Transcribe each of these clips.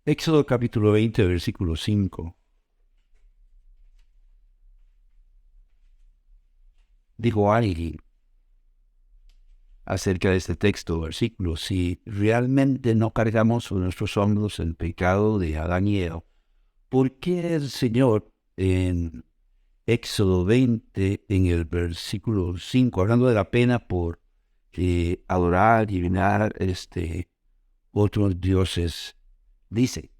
Éxodo capítulo 20, versículo 5. Dijo alguien acerca de este texto, versículo, si realmente no cargamos sobre nuestros hombros el pecado de Adán y Eva, ¿por qué el Señor en Éxodo 20, en el versículo 5, hablando de la pena por adorar y venerar otros dioses, dice: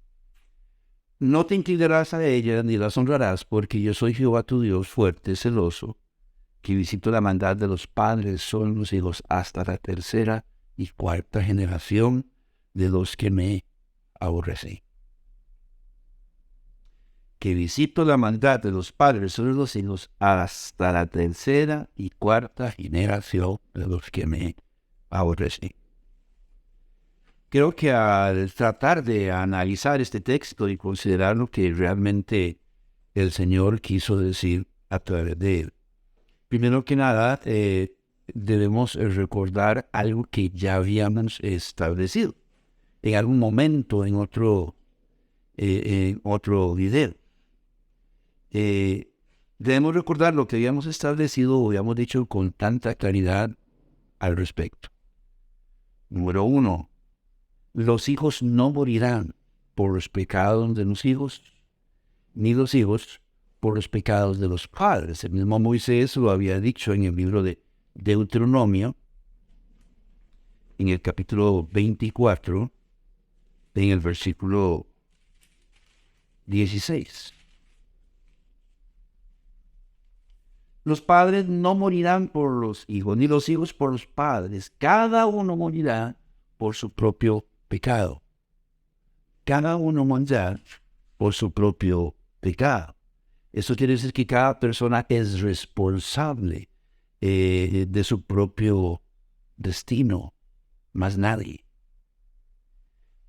no te inclinarás a ellas ni las honrarás, porque yo soy Jehová tu Dios fuerte, celoso, que visito la maldad de los padres son los hijos hasta la tercera y cuarta generación de los que me aborrecen. Que visito la maldad de los padres son los hijos hasta la tercera y cuarta generación de los que me aborrecen. Creo que al tratar de analizar este texto y considerar lo que realmente el Señor quiso decir a través de él, primero que nada, debemos recordar algo que ya habíamos establecido en algún momento en otro video. Debemos recordar lo que habíamos establecido o habíamos dicho con tanta claridad al respecto. Número uno, los hijos no morirán por los pecados de los hijos, ni los hijos por los pecados de los padres. El mismo Moisés lo había dicho en el libro de Deuteronomio, en el capítulo 24, en el versículo 16. Los padres no morirán por los hijos, ni los hijos por los padres. Cada uno morirá por su propio pecado. Cada uno morirá por su propio pecado. Eso quiere decir que cada persona es responsable de su propio destino, más nadie.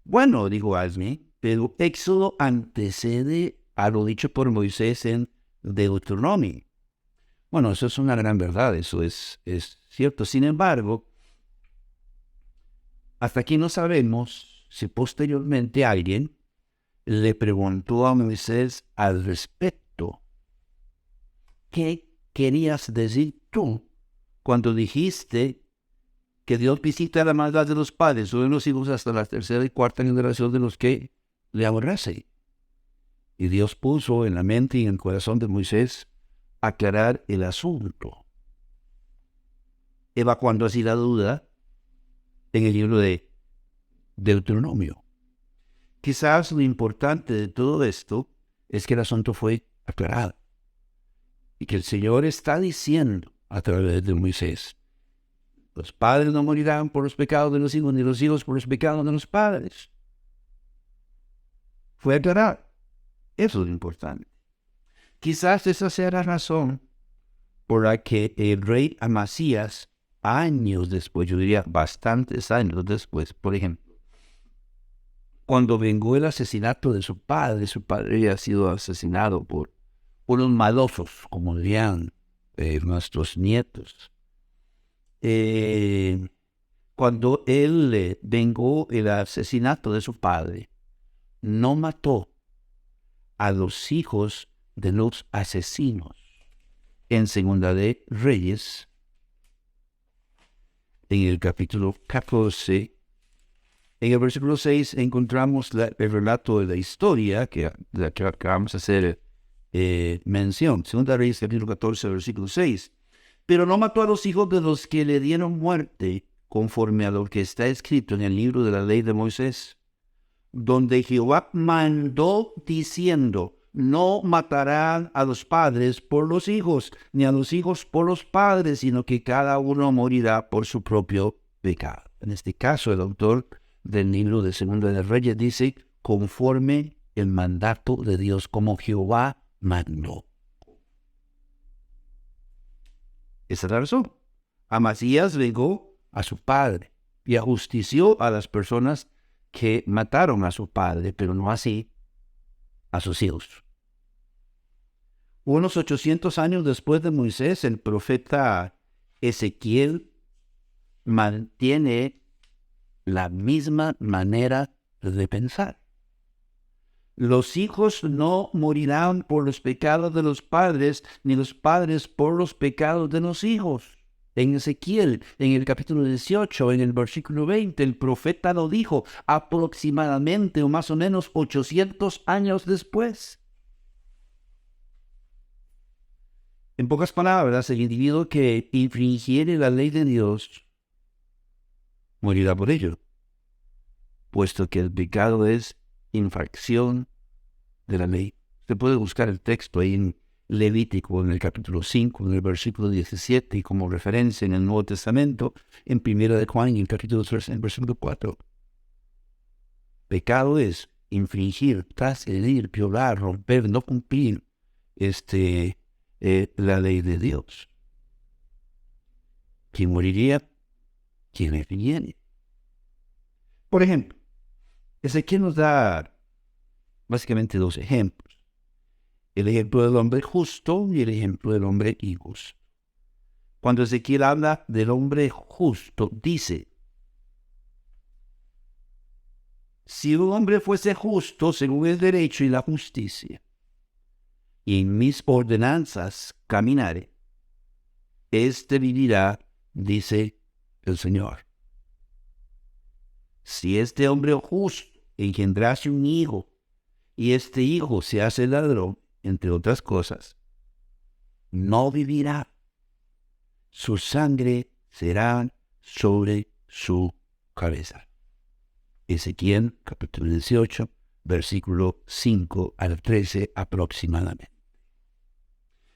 Bueno, dijo Asmi, pero Éxodo antecede a lo dicho por Moisés en Deuteronomio. Bueno, eso es una gran verdad, eso es cierto. Sin embargo, hasta aquí no sabemos si posteriormente alguien le preguntó a Moisés al respecto: ¿qué querías decir tú cuando dijiste que Dios visita la maldad de los padres sobre los hijos hasta la tercera y cuarta generación de los que le aborrecen? Y Dios puso en la mente y en el corazón de Moisés aclarar el asunto, evacuando así la duda en el libro de Deuteronomio. Quizás lo importante de todo esto es que el asunto fue aclarado y que el Señor está diciendo a través de Moisés: los padres no morirán por los pecados de los hijos, ni los hijos por los pecados de los padres. Fue aclarado. Eso es lo importante. Quizás esa sea la razón por la que el rey Amasías, años después, yo diría bastantes años después, por ejemplo, cuando vengó el asesinato de su padre había sido asesinado por unos malosos, como dirían nuestros nietos. Cuando él vengó el asesinato de su padre, no mató a los hijos de los asesinos. En Segunda de Reyes, en el capítulo 14, en el versículo 6, encontramos el relato de la historia de la que acabamos de hacer mención. Segunda Reyes, capítulo 14, versículo 6. Pero no mató a los hijos de los que le dieron muerte, conforme a lo que está escrito en el libro de la ley de Moisés, donde Jehová mandó diciendo: no matarán a los padres por los hijos, ni a los hijos por los padres, sino que cada uno morirá por su propio pecado. En este caso, el autor del libro de Segunda de Reyes dice: conforme el mandato de Dios, como Jehová mandó. Esa es la razón. Amasías vengó a su padre y ajustició a las personas que mataron a su padre, pero no así a sus hijos. Unos 800 años después de Moisés, el profeta Ezequiel mantiene la misma manera de pensar. Los hijos no morirán por los pecados de los padres, ni los padres por los pecados de los hijos. En Ezequiel, en el capítulo 18, en el versículo 20, el profeta lo dijo aproximadamente o más o menos 800 años después. En pocas palabras, el individuo que infringiere la ley de Dios morirá por ello, puesto que el pecado es infracción de la ley. Usted puede buscar el texto ahí en Levítico, en el capítulo 5, en el versículo 17, y como referencia en el Nuevo Testamento, en 1 de Juan, en el capítulo 3, en el versículo 4. Pecado es infringir, transgredir, violar, romper, no cumplir la ley de Dios. ¿Quién moriría? ¿Quién le viene? Por ejemplo, Ezequiel nos da básicamente dos ejemplos. El ejemplo del hombre justo y el ejemplo del hombre injusto. Cuando Ezequiel habla del hombre justo, dice: si un hombre fuese justo según el derecho y la justicia, y en mis ordenanzas caminare, éste vivirá, dice el Señor. Si este hombre justo engendrase un hijo, y este hijo se hace ladrón, entre otras cosas, no vivirá. Su sangre será sobre su cabeza. Ezequiel, capítulo 18, versículo 5 al 13 aproximadamente.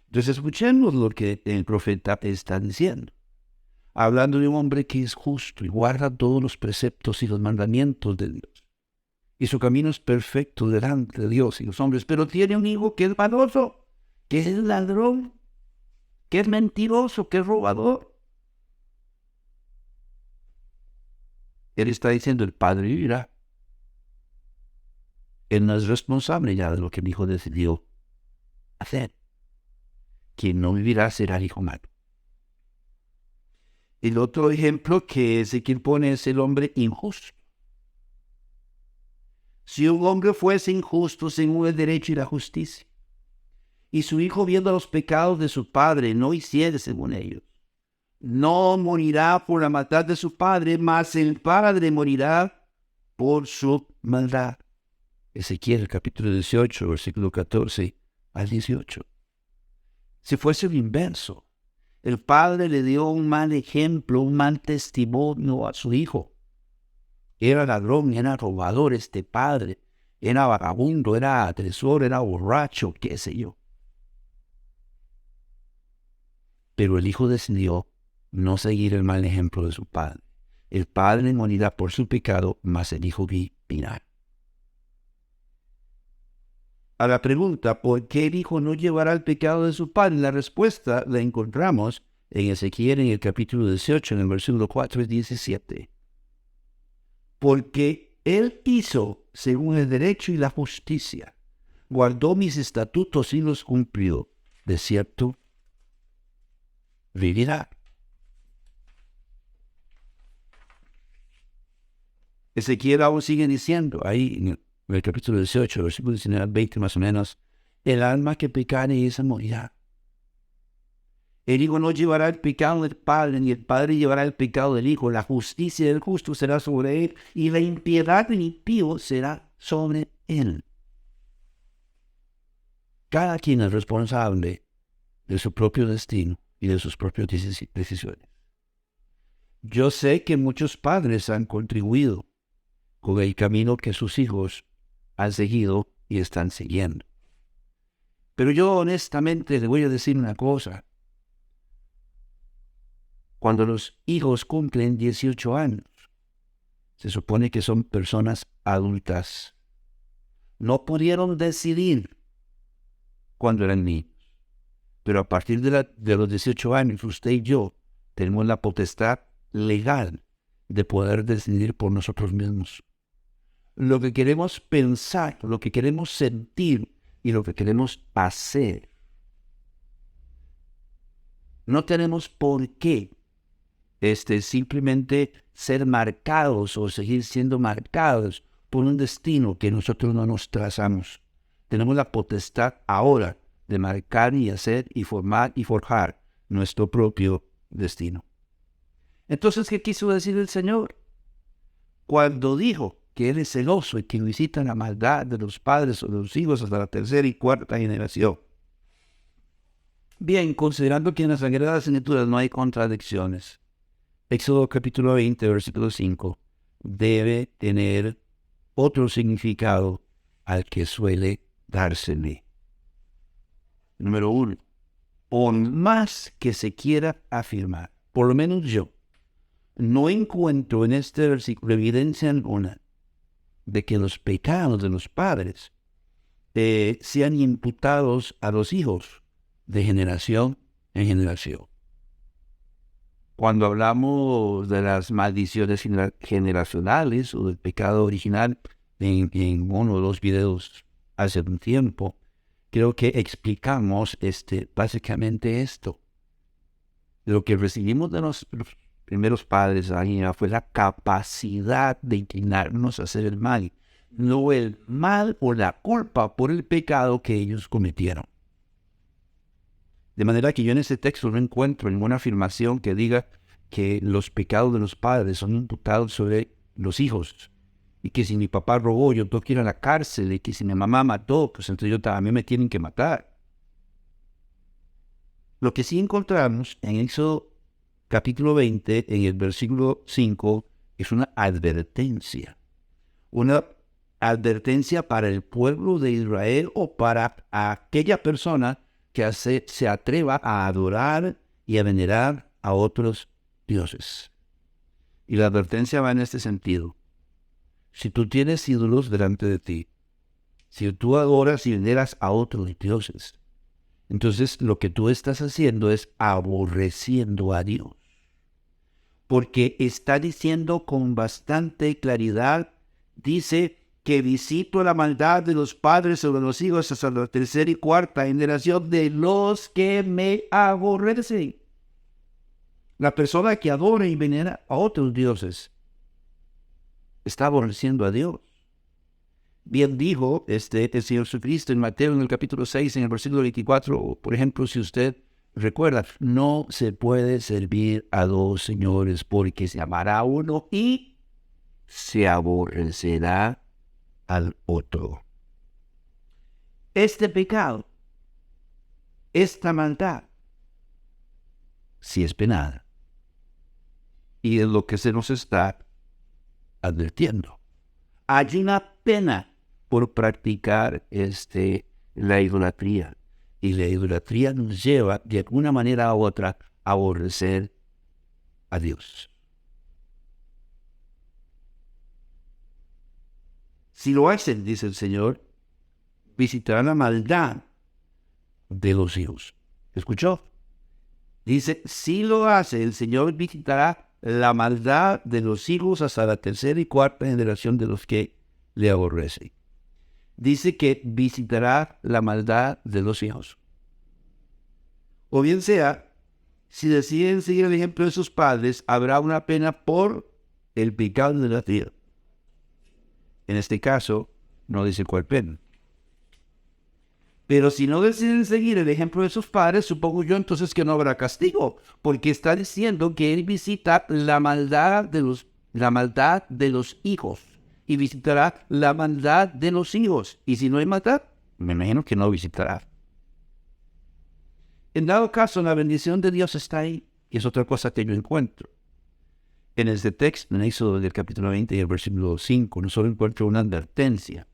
Entonces escuchemos lo que el profeta está diciendo. Hablando de un hombre que es justo y guarda todos los preceptos y los mandamientos de Dios. Y su camino es perfecto delante de Dios y los hombres. Pero tiene un hijo que es maloso, que es ladrón, que es mentiroso, que es robador. Él está diciendo: el padre vivirá. Él no es responsable ya de lo que el hijo decidió hacer. Quien no vivirá será el hijo malo. El otro ejemplo que Ezequiel pone es el hombre injusto. Si un hombre fuese injusto según el derecho y la justicia, y su hijo, viendo los pecados de su padre, no hiciere según ellos, no morirá por la maldad de su padre, mas el padre morirá por su maldad. Ezequiel capítulo 18, versículo 14 al 18. Si fuese el inverso, el padre le dio un mal ejemplo, un mal testimonio a su hijo. Era ladrón, era robador este padre, era vagabundo, era agresor, era borracho, qué sé yo. Pero el hijo decidió no seguir el mal ejemplo de su padre. El padre morirá por su pecado, mas el hijo vivirá. A la pregunta, ¿por qué el hijo no llevará el pecado de su padre? La respuesta la encontramos en Ezequiel, en el capítulo 18, en el versículo 4 y 17. Porque él hizo según el derecho y la justicia, guardó mis estatutos y los cumplió, de cierto vivirá. Ezequiel aún sigue diciendo, ahí en el capítulo 18, versículo 19 al 20 más o menos: el alma que pecare, esa morirá. El hijo no llevará el pecado del padre, ni el padre llevará el pecado del hijo. La justicia del justo será sobre él, y la impiedad del impío será sobre él. Cada quien es responsable de su propio destino y de sus propias decisiones. Yo sé que muchos padres han contribuido con el camino que sus hijos han seguido y están siguiendo. Pero yo honestamente le voy a decir una cosa. Cuando los hijos cumplen 18 años, se supone que son personas adultas. No pudieron decidir cuando eran niños. Pero a partir de los 18 años, usted y yo tenemos la potestad legal de poder decidir por nosotros mismos. Lo que queremos pensar, lo que queremos sentir y lo que queremos hacer. No tenemos por qué simplemente ser marcados o seguir siendo marcados por un destino que nosotros no nos trazamos. Tenemos la potestad ahora de marcar y hacer y formar y forjar nuestro propio destino. Entonces, ¿qué quiso decir el Señor? Cuando dijo que Él es celoso y que visita la maldad de los padres o de los hijos hasta la tercera y cuarta generación. Bien, considerando que en las Sagradas Escrituras no hay contradicciones, Éxodo capítulo 20, versículo 5, debe tener otro significado al que suele dársele. Número 1, por más que se quiera afirmar, por lo menos yo, no encuentro en este versículo evidencia alguna de que los pecados de los padres sean imputados a los hijos de generación en generación. Cuando hablamos de las maldiciones generacionales o del pecado original en uno de los videos hace un tiempo, creo que explicamos básicamente esto. Lo que recibimos de los primeros padres fue la capacidad de inclinarnos a hacer el mal, no el mal o la culpa por el pecado que ellos cometieron. De manera que yo en ese texto no encuentro ninguna afirmación que diga que los pecados de los padres son imputados sobre los hijos, y que si mi papá robó, yo tengo que ir a la cárcel, y que si mi mamá mató, pues entonces yo también me tienen que matar. Lo que sí encontramos en Éxodo capítulo 20, en el versículo 5, es una advertencia. Una advertencia para el pueblo de Israel o para aquella persona que se atreva a adorar y a venerar a otros dioses. Y la advertencia va en este sentido. Si tú tienes ídolos delante de ti, si tú adoras y veneras a otros dioses, entonces lo que tú estás haciendo es aborreciendo a Dios. Porque está diciendo con bastante claridad, dice que visito la maldad de los padres sobre los hijos hasta la tercera y cuarta generación de los que me aborrecen. La persona que adora y venera a otros dioses está aborreciendo a Dios. Bien dijo el Señor Jesucristo en Mateo en el capítulo 6, en el versículo 24, por ejemplo, si usted recuerda, no se puede servir a dos señores porque se amará a uno y se aborrecerá al otro. Este pecado, esta maldad, sí es penada. Y es lo que se nos está advirtiendo. Hay una pena por practicar la idolatría. Y la idolatría nos lleva de alguna manera u otra a aborrecer a Dios. Si lo hacen, dice el Señor, visitarán la maldad de los hijos. ¿Escuchó? Dice, si lo hace, el Señor visitará la maldad de los hijos hasta la tercera y cuarta generación de los que le aborrecen. Dice que visitará la maldad de los hijos. O bien sea, si deciden seguir el ejemplo de sus padres, habrá una pena por el pecado de la tierra. En este caso, no dice cuál pena. Pero si no deciden seguir el ejemplo de sus padres, supongo yo entonces que no habrá castigo, porque está diciendo que Él visita la maldad de los hijos y visitará la maldad de los hijos. Y si no hay maldad, me imagino que no visitará. En dado caso, la bendición de Dios está ahí, y es otra cosa que yo encuentro. En este texto, en Éxodo del capítulo 20 y el versículo 5, no solo encuentro una advertencia,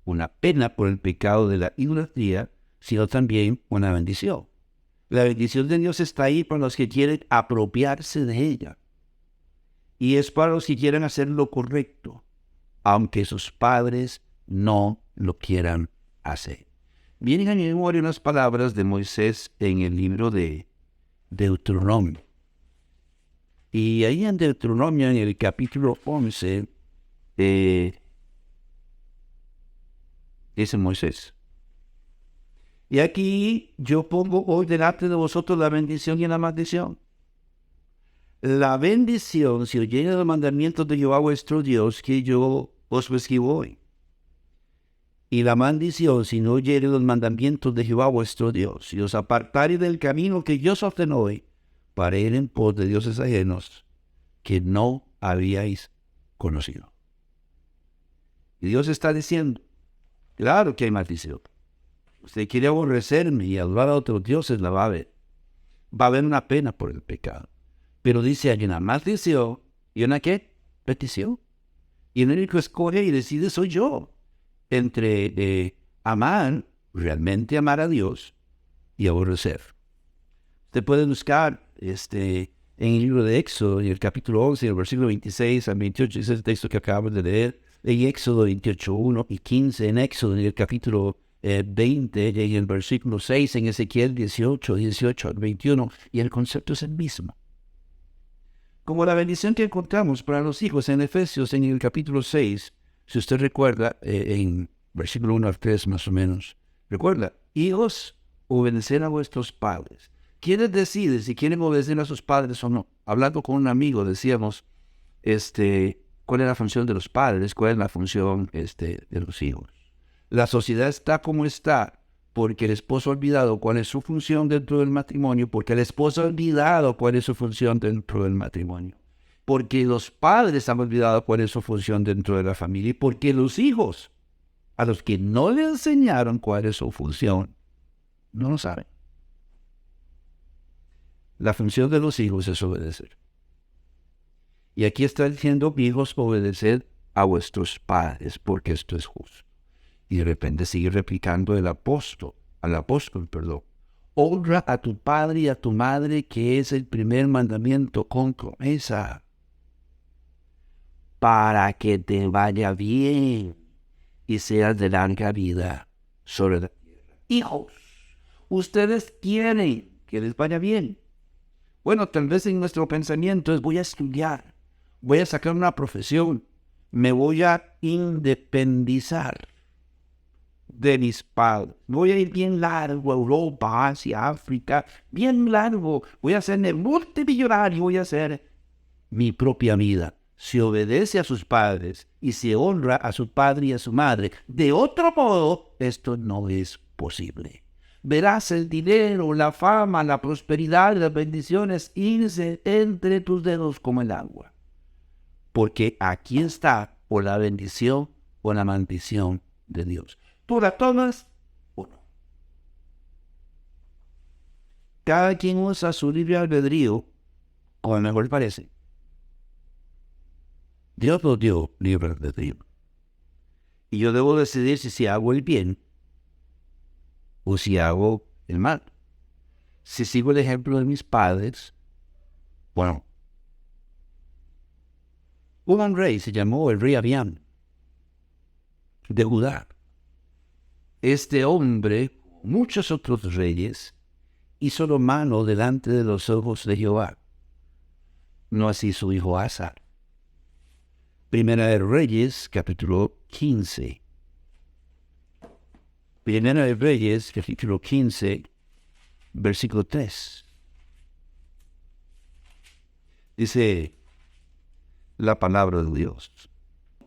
una pena por el pecado de la idolatría, sino también una bendición. La bendición de Dios está ahí para los que quieren apropiarse de ella. Y es para los que quieren hacer lo correcto, aunque sus padres no lo quieran hacer. Vienen a mi memoria unas palabras de Moisés en el libro de Deuteronomio. Y ahí en Deuteronomio, en el capítulo 11, dice Moisés: y aquí yo pongo hoy delante de vosotros la bendición y la maldición. La bendición, si oyeres los mandamientos de Jehová vuestro Dios, que yo os escribo hoy. Y la maldición, si no oyereis los mandamientos de Jehová vuestro Dios, y os apartareis del camino que yo os ordeno hoy, para ir en pos de dioses ajenos que no habíais conocido. Y Dios está diciendo, claro que hay maldición. Usted quiere aborrecerme y adorar a otros dioses, la va a ver. Va a haber una pena por el pecado. Pero dice, hay una maldición y una ¿qué? Petición. Y el único que escoge y decide soy yo. Entre amar, realmente amar a Dios, y aborrecer. Usted puede buscar en el libro de Éxodo, en el capítulo 11, en el versículo 26 al 28, ese es el texto que acabamos de leer, en Éxodo 28, 1 y 15, en Éxodo, en el capítulo 20, en el versículo 6, en Ezequiel 18, 18 al 21, y el concepto es el mismo. Como la bendición que encontramos para los hijos en Efesios, en el capítulo 6, si usted recuerda, en versículo 1 al 3 más o menos, recuerda, hijos, obedecer a vuestros padres. ¿Quiénes deciden si quieren obedecer a sus padres o no? Hablando con un amigo decíamos, ¿cuál es la función de los padres? ¿Cuál es la función de los hijos? La sociedad está como está porque el esposo ha olvidado cuál es su función dentro del matrimonio, porque el esposo ha olvidado cuál es su función dentro del matrimonio, porque los padres han olvidado cuál es su función dentro de la familia y porque los hijos, a los que no le enseñaron cuál es su función, no lo saben. La función de los hijos es obedecer. Y aquí está diciendo, hijos, obedeced a vuestros padres, porque esto es justo. Y de repente sigue replicando al apóstol, honra a tu padre y a tu madre, que es el primer mandamiento con promesa, para que te vaya bien y seas de larga vida sobre la tierra. Hijos, ustedes quieren que les vaya bien. Bueno, tal vez en nuestro pensamiento es voy a estudiar, voy a sacar una profesión, me voy a independizar de mis padres. Voy a ir bien largo a Europa, Asia, África, bien largo. Voy a ser multimillonario, voy a hacer mi propia vida. Se obedece a sus padres y se honra a su padre y a su madre. De otro modo, esto no es posible. Verás el dinero, la fama, la prosperidad, las bendiciones irse entre tus dedos como el agua. Porque aquí está o la bendición o la maldición de Dios. ¿Tú la tomas o no? Cada quien usa su libre albedrío como mejor parece. Dios nos dio libre albedrío. Y yo debo decidir si hago el bien o si hago el mal. Si sigo el ejemplo de mis padres, bueno, un rey se llamó el rey Abián de Judá. Este hombre, muchos otros reyes, hizo lo malo delante de los ojos de Jehová. No así su hijo Asa. Primera de Reyes, capítulo 15. Primera de Reyes, capítulo 15, versículo 3. Dice la palabra de Dios.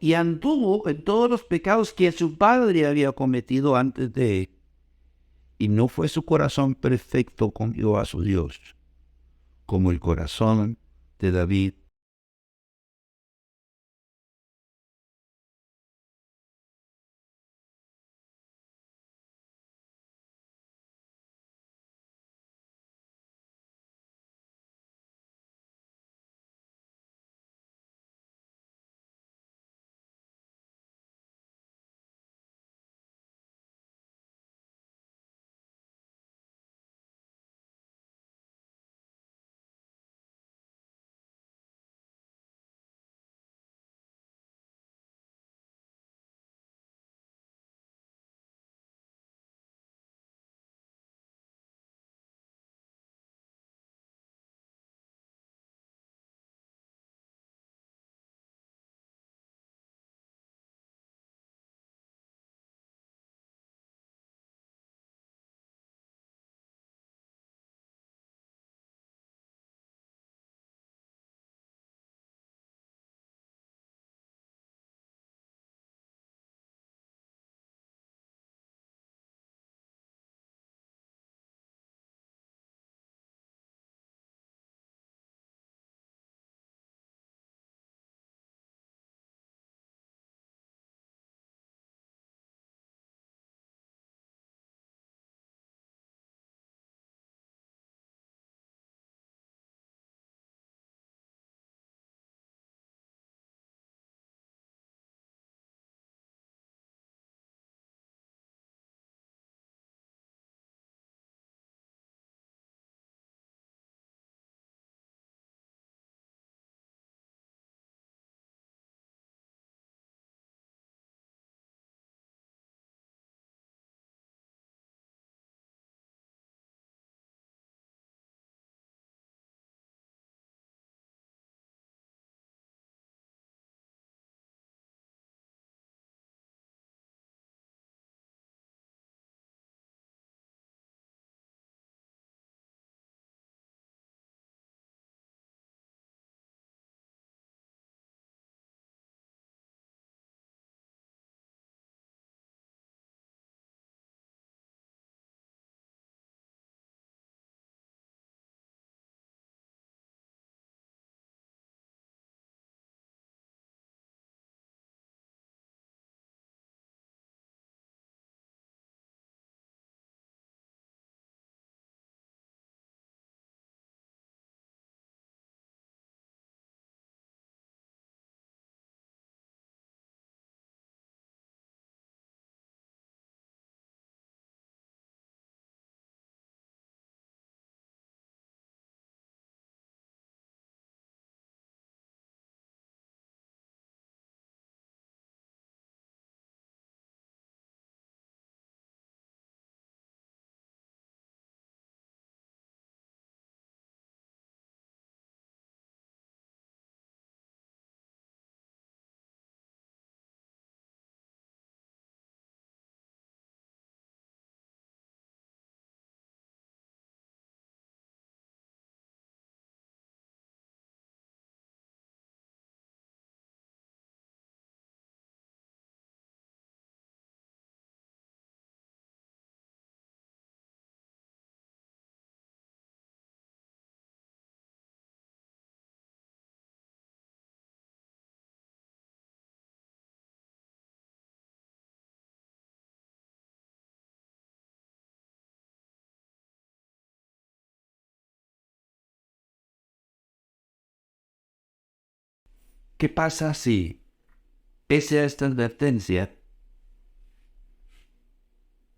Y anduvo en todos los pecados que su padre había cometido antes de él. Y no fue su corazón perfecto con Jehová su Dios, como el corazón de David ¿Qué pasa si, pese a esta advertencia,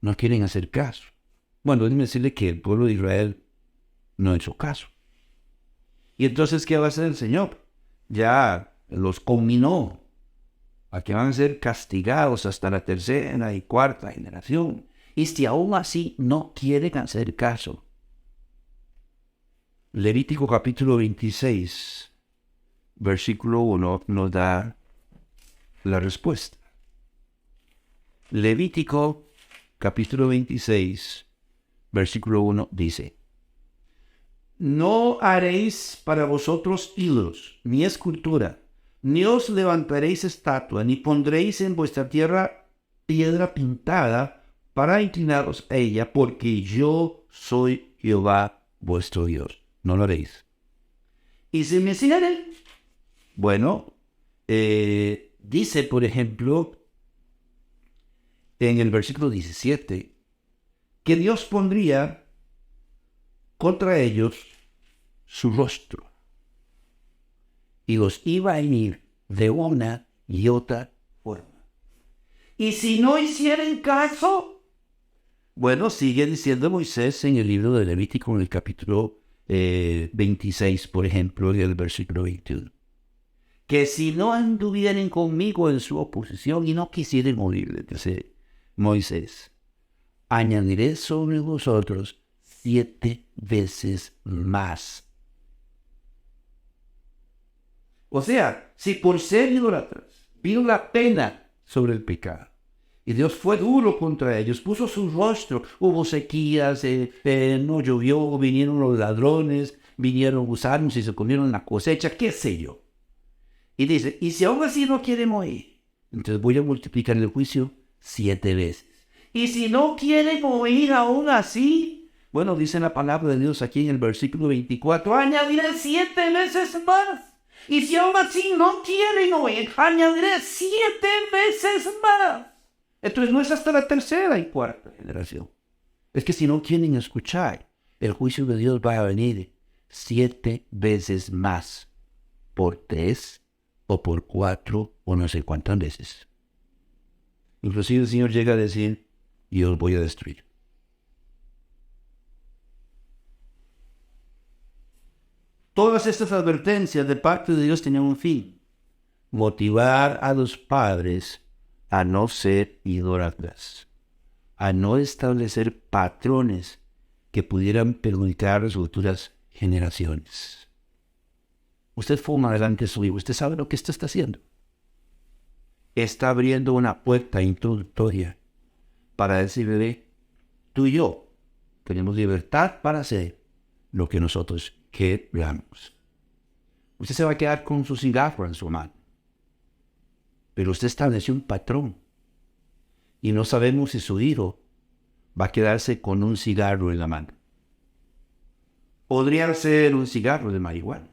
no quieren hacer caso? Bueno, déjenme decirle que el pueblo de Israel no hizo caso. Y entonces, ¿qué va a hacer el Señor? Ya los conminó a que van a ser castigados hasta la tercera y cuarta generación. Y si aún así no quieren hacer caso, Levítico capítulo 26, versículo 1 nos da la respuesta. Levítico capítulo 26, versículo 1 dice: No haréis para vosotros ídolos, ni escultura, ni os levantaréis estatua, ni pondréis en vuestra tierra piedra pintada para inclinaros a ella, porque yo soy Jehová vuestro Dios. No lo haréis. Y si me siguen, bueno, dice, por ejemplo, en el versículo 17, que Dios pondría contra ellos su rostro y los iba a ir de una y otra forma. Y si no hicieran caso, bueno, sigue diciendo Moisés en el libro de Levítico, en el capítulo 26, por ejemplo, en el versículo 21, que si no anduvieran conmigo en su oposición y no quisieran oírle, dice Moisés, añadiré sobre vosotros 7 veces más. O sea, si por ser idólatras vino la pena sobre el pecado, y Dios fue duro contra ellos, puso su rostro, hubo sequías, no llovió, vinieron los ladrones, vinieron gusanos y se comieron la cosecha, qué sé yo. Y dice, y si aún así no quieren oír, entonces voy a multiplicar el juicio 7 veces. Y si no quieren oír aún así, bueno, dice la palabra de Dios aquí en el versículo 24, añadiré 7 veces más. Y si aún así no quieren oír, añadiré 7 veces más. Entonces no es hasta la tercera y cuarta generación. Es que si no quieren escuchar, el juicio de Dios va a venir 7 veces más, por 3 o por 4 o no sé cuántas veces. Inclusive el Señor llega a decir, yo os voy a destruir. Todas estas advertencias de parte de Dios tenían un fin: motivar a los padres a no ser idólatras, a no establecer patrones que pudieran perjudicar a las futuras generaciones. Usted fuma delante de su hijo, usted sabe lo que esto está haciendo. Está abriendo una puerta introductoria para decirle, tú y yo tenemos libertad para hacer lo que nosotros queramos. Usted se va a quedar con su cigarro en su mano, pero usted estableció un patrón y no sabemos si su hijo va a quedarse con un cigarro en la mano. Podría ser un cigarro de marihuana,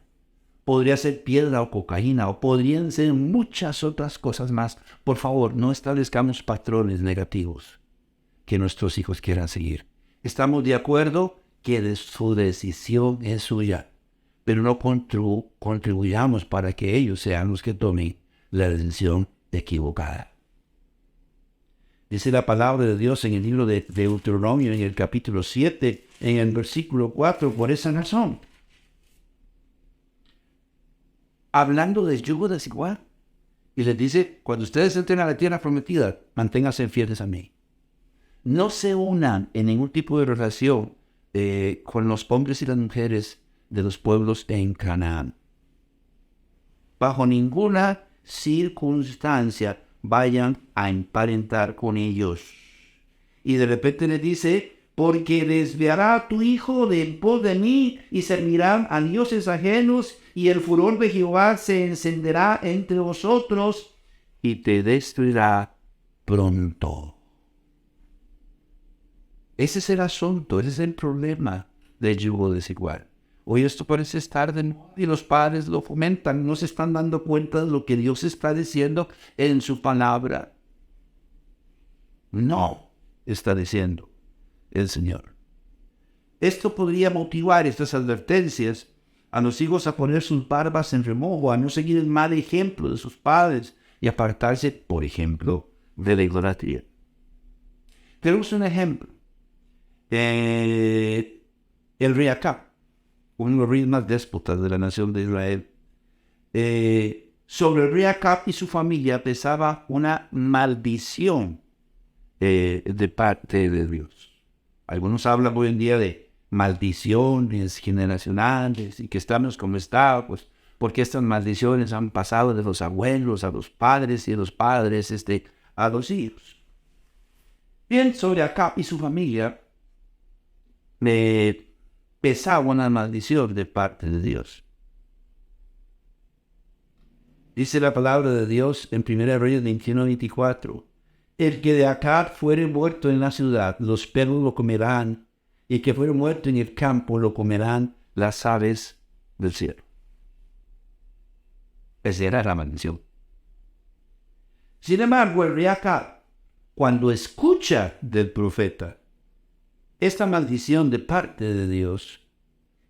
podría ser piedra o cocaína, o podrían ser muchas otras cosas más. Por favor, no establezcamos patrones negativos que nuestros hijos quieran seguir. Estamos de acuerdo que su decisión es suya, pero no contribuyamos para que ellos sean los que tomen la decisión equivocada. Dice la palabra de Dios en el libro de Deuteronomio, en el capítulo 7, en el versículo 4, por esa razón. Hablando del yugo desigual. Y les dice, cuando ustedes entren a la tierra prometida, manténganse fieles a mí. No se unan en ningún tipo de relación con los hombres y las mujeres de los pueblos en Canaán. Bajo ninguna circunstancia vayan a emparentar con ellos. Y de repente le dice, porque desviará a tu hijo de en pos de mí y servirán a dioses ajenos, y el furor de Jehová se encenderá entre vosotros y te destruirá pronto. Ese es el asunto, ese es el problema del yugo desigual. Hoy esto parece estar de moda y los padres lo fomentan, no se están dando cuenta de lo que Dios está diciendo en su palabra. No, está diciendo el Señor. Esto podría motivar estas advertencias a los hijos a poner sus barbas en remojo, a no seguir el mal ejemplo de sus padres y apartarse, por ejemplo, de la idolatría. Tenemos un ejemplo. El rey Acab, uno de los reyes más déspotas de la nación de Israel. Sobre el rey Acab y su familia pesaba una maldición de parte de Dios. Algunos hablan hoy en día de maldiciones generacionales y que estamos como estamos, porque estas maldiciones han pasado de los abuelos a los padres y de los padres a los hijos. Bien, sobre Acab y su familia pesaba una maldición de parte de Dios. Dice la palabra de Dios en 1 Reyes 21:24. El que de Acab fuere muerto en la ciudad, los perros lo comerán, y el que fuere muerto en el campo lo comerán las aves del cielo. Esa era la maldición. Sin embargo, el rey Acab, cuando escucha del profeta esta maldición de parte de Dios,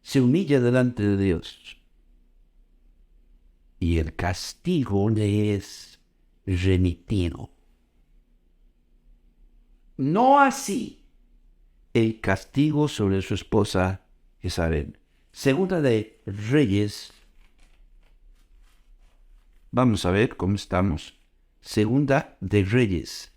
se humilla delante de Dios. Y el castigo le es remitido. No así el castigo sobre su esposa Jezabel. Segunda de Reyes. Vamos a ver cómo estamos. Segunda de Reyes.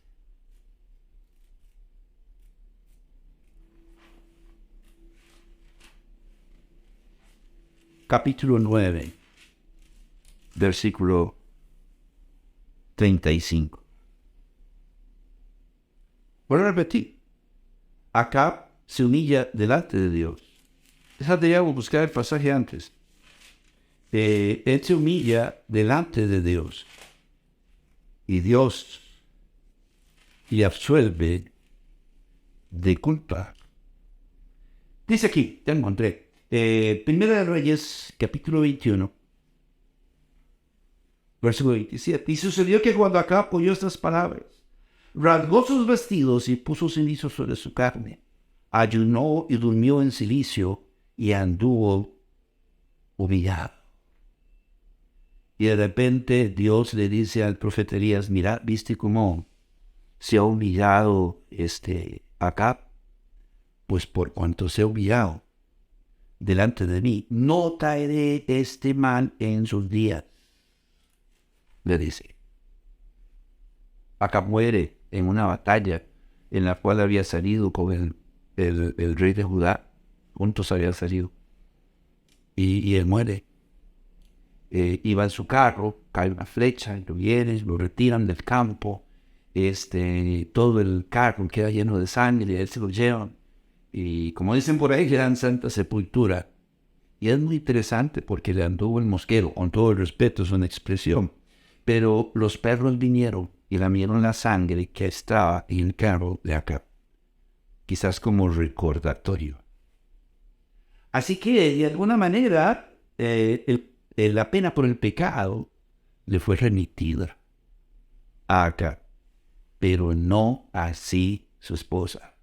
Capítulo 9, versículo 35. Voy a repetir. Acab se humilla delante de Dios. Déjate ya buscar el pasaje antes. Él se humilla delante de Dios. Y Dios le absuelve de culpa. Dice aquí, ya encontré. Primera de Reyes, capítulo 21, versículo 27. Y sucedió que cuando Acab oyó estas palabras, rasgó sus vestidos y puso cenizo sobre su carne. Ayunó y durmió en cilicio y anduvo humillado. Y de repente Dios le dice al profeta Elías, mira, ¿viste cómo se ha humillado Acab? Pues por cuanto se ha humillado delante de mí, no traeré este mal en sus días. Le dice. Acab muere en una batalla en la cual había salido con el rey de Judá. Juntos habían salido. Y él muere. Iba en su carro, cae una flecha, lo vienen, lo retiran del campo. Todo el carro queda lleno de sangre y él se lo llevan. Y como dicen por ahí, le dan santa sepultura. Y es muy interesante porque le anduvo el mosquero, con todo el respeto, es una expresión. Pero los perros vinieron y lamieron la sangre que estaba en el carro de Acab. Quizás como recordatorio. Así que, de alguna manera, la pena por el pecado le fue remitida a Acab, pero no así su esposa.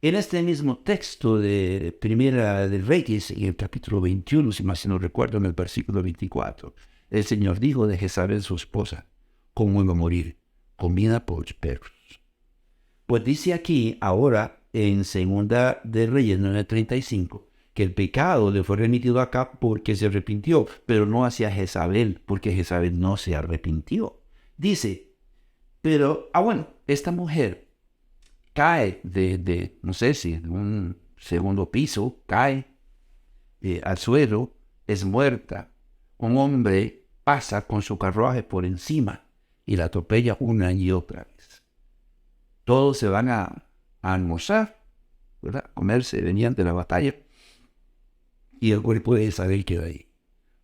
En este mismo texto de Primera de Reyes, en el capítulo 21, si más no recuerdo, en el versículo 24, el Señor dijo de Jezabel, su esposa, cómo iba a morir, comida por los perros. Pues dice aquí, ahora, en Segunda de Reyes 9:35, que el pecado le fue remitido acá porque se arrepintió, pero no hacia Jezabel, porque Jezabel no se arrepintió. Dice, pero, bueno, esta mujer cae no sé si de un segundo piso, cae al suelo, es muerta. Un hombre pasa con su carruaje por encima y la atropella una y otra vez. Todos se van a almorzar, ¿verdad? Comerse, venían de la batalla. Y el cuerpo de Isabel queda ahí.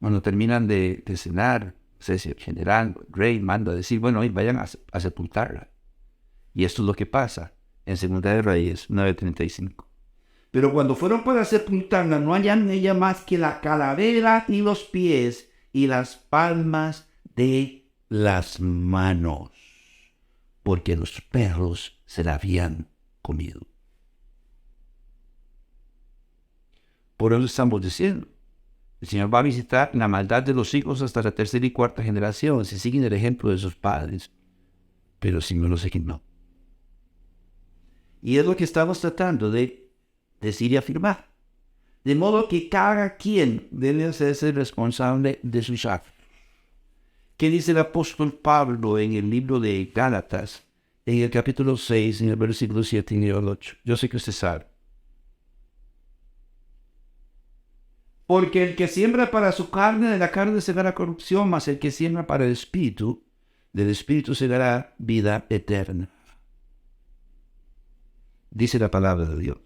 Cuando terminan de cenar, no sé si el general, el rey, manda a decir, bueno, vayan a sepultarla. Y esto es lo que pasa en Segunda de Reyes 9:35. Pero cuando fueron para sepultarla, no hallan en ella más que la calavera y los pies y las palmas de las manos, porque los perros se la habían comido. Por eso estamos diciendo El Señor va a visitar la maldad de los hijos hasta la tercera y cuarta generación, si siguen el ejemplo de sus padres. Pero si no lo siguen, no. Y es lo que estamos tratando de decir y afirmar. De modo que cada quien debe hacerse responsable de sus actos. ¿Qué dice el apóstol Pablo en el libro de Gálatas, en el capítulo 6, en el versículo 7 y el 8? Yo sé que usted sabe. Porque el que siembra para su carne, de la carne segará corrupción, mas el que siembra para el Espíritu, del Espíritu segará vida eterna. Dice la palabra de Dios.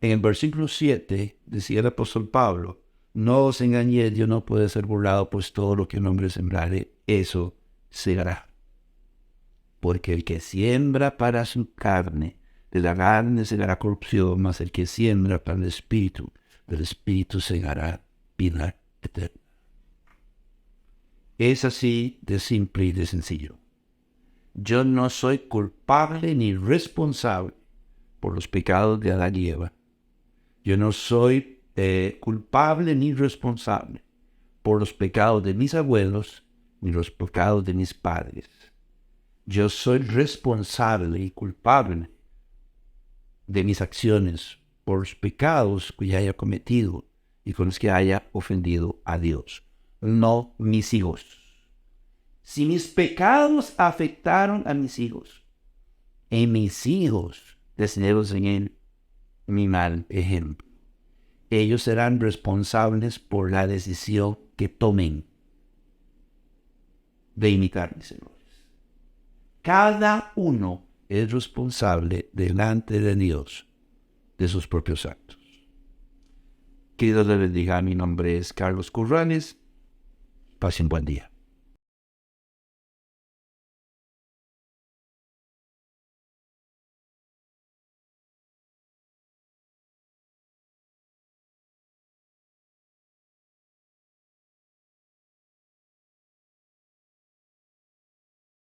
En el versículo 7 decía el apóstol Pablo, no os engañéis, Dios no puede ser burlado, pues todo lo que un hombre sembrare, eso segará. Porque el que siembra para su carne, de la carne segará corrupción, mas el que siembra para el Espíritu, del Espíritu segará vida eterna. Es así de simple y de sencillo. Yo no soy culpable ni responsable por los pecados de Adán y Eva. Yo no soy culpable ni responsable por los pecados de mis abuelos ni los pecados de mis padres. Yo soy responsable y culpable de mis acciones por los pecados que haya cometido y con los que haya ofendido a Dios, no mis hijos. Si mis pecados afectaron a mis hijos, y mis hijos decidieron en mi mal ejemplo, ellos serán responsables por la decisión que tomen de imitar mis errores. Cada uno es responsable delante de Dios de sus propios actos. Que Dios les bendiga. Mi nombre es Carlos Currales. Pasen buen día.